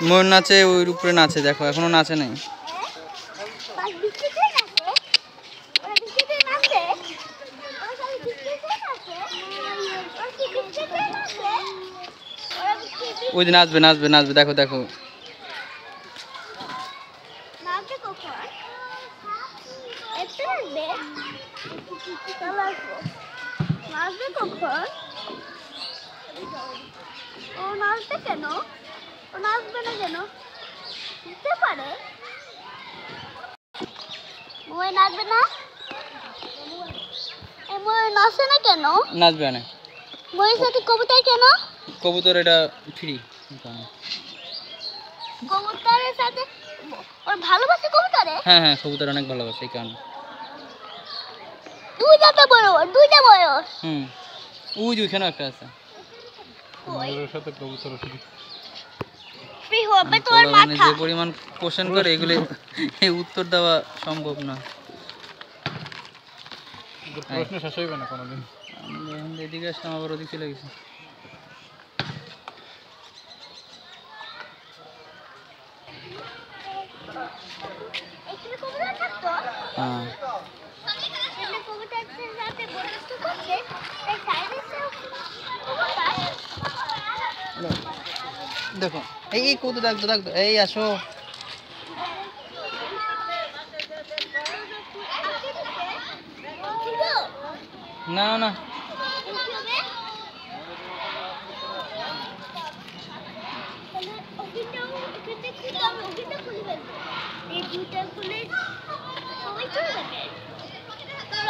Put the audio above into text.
ময়ূর নাচে, ওই উপরে নাচে, দেখো এখনো নাচে নাই। ওই যে নাচবে নাচবে নাচবে, দেখো দেখো। ও নাচবে কেন? ও নাচবে না কেন? বুঝতে পারে ময়ূর নাচবে না? ময়ূর নাচে না কেন? নাচবে না। ময়ূরের সাথে কবুতর কেন? কবুতর এটা ফ্রি। কবুতরের সাথে ওর ভালোবাসে কবুতরে? হ্যাঁ হ্যাঁ, কবুতর অনেক ভালোবাসে, এই কারণে। দুইটা ময়ূর। ওই যে ওইখানে একটা আছে। ময়ূরের সাথে কবুতর ফ্রি হবে মানে তোর মাথা। যে পরিমাণ কোশ্চেন করে এগুলি এই উত্তর দেওয়া সম্ভব না। প্রশ্ন শেষ হইবে না কোনোদিন। এদিকে আসলাম, আবার ওদিকে চলে গেছি। এখানে কবুতর থাকতো? হ্যাঁ এখানে কবুতরের সাথে বন্ধুত্ব করছে, এই সাইডে কবুতর। দেখো, এই এই কবুতর ডাকতো ডাকতো, এই আসো। না না, এই দুইটা খুলে সবাই চলে যাবে।